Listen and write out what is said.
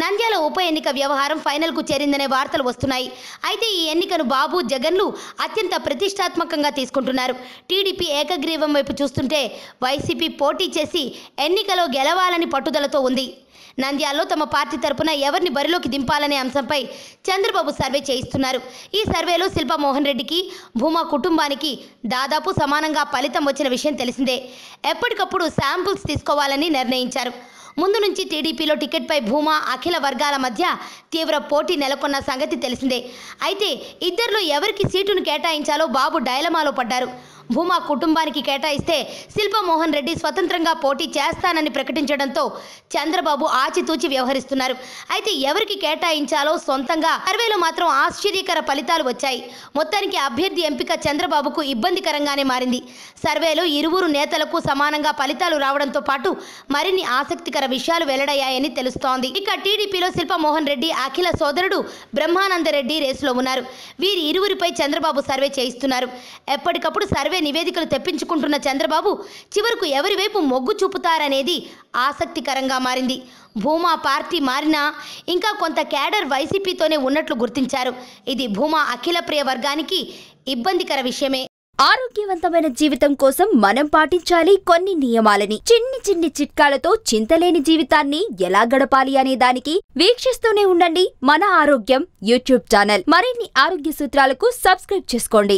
నంద్యాల ఉప ఎన్నిక వ్యవహారం ఫైనల్ కు చేరిందనే వార్తలు వస్తున్నాయి. అయితే ఈ ఎన్నికను బాబు జగన్లు అత్యంత ప్రతిష్టాత్మకంగా తీసుకుంటున్నారు. టీడీపీ ఏకగ్రీవం వైపు చూస్తుంటే వైసీపీ పోటీ చేసి ఎన్నికలో గెలవాలని పట్టుదలతో ఉంది. నంద్యాలలో తమ పార్టీ తరపున ఎవరిని బరిలోకి దింపాలనే అంశంపై చంద్రబాబు సర్వే చేయిస్తున్నారు. ఈ సర్వేలో శిల్పా మోహన్ రెడ్డికి, భూమా కుటుంబానికి దాదాపు సమానంగా ఫలితం వచ్చిన విషయం తెలిసిందే. ఎప్పటికప్పుడు శాంపుల్స్ తీసుకోవాలని నిర్ణయించారు. ముందు నుంచి టీడీపీలో టికెట్పై భూమా, అఖిల వర్గాల మధ్య తీవ్ర పోటీ నెలకొన్న సంగతి తెలిసిందే. అయితే ఇద్దరిలో ఎవరికి సీటును కేటాయించాలో బాబు డైలమాలో పడ్డారు. భూమా కుటుంబానికి కేటాయిస్తే శిల్పా మోహన్ రెడ్డి స్వతంత్రంగా పోటీ చేస్తానని ప్రకటించడంతో చంద్రబాబు ఆచితూచి వ్యవహరిస్తున్నారు. అయితే ఎవరికి కేటాయించాలో సొంతంగా సర్వేలో మాత్రం ఆశ్చర్యకర ఫలితాలు వచ్చాయి. మొత్తానికి అభ్యర్థి ఎంపిక చంద్రబాబుకు ఇబ్బందికరంగానే మారింది. సర్వేలో ఇరువురు నేతలకు సమానంగా ఫలితాలు రావడంతో పాటు మరిన్ని ఆసక్తికర విషయాలు వెల్లడయ్యాయని తెలుస్తోంది. ఇక టీడీపీలో శిల్పా మోహన్ రెడ్డి, అఖిల సోదరుడు బ్రహ్మానందరెడ్డి రేసులో ఉన్నారు. వీరి ఇరువురిపై చంద్రబాబు సర్వే చేయిస్తున్నారు. ఎప్పటికప్పుడు సర్వే నివేదికలు తెప్పించుకుంటున్న చంద్రబాబు చివరకు ఎవరి వైపు మొగ్గు చూపుతారనేది ఆసక్తికరంగా మారింది. భూమా పార్టీ మారినా ఇంకా కొంత క్యాడర్ వైసీపీతోనే ఉన్నట్లు గుర్తించారు. ఇది భూమా అఖిల ప్రియ వర్గానికి ఇబ్బందికర విషయమే. ఆరోగ్యవంతమైన జీవితం కోసం మనం పాటించాలి కొన్ని నియమాలని. చిన్ని చిట్కాలతో చింతలేని జీవితాన్ని ఎలా గడపాలి అనే దానికి వీక్షిస్తూనే ఉండండి మన ఆరోగ్యం యూట్యూబ్ ఛానల్. మరిన్ని ఆరోగ్య సూత్రాలకు సబ్స్క్రైబ్ చేసుకోండి.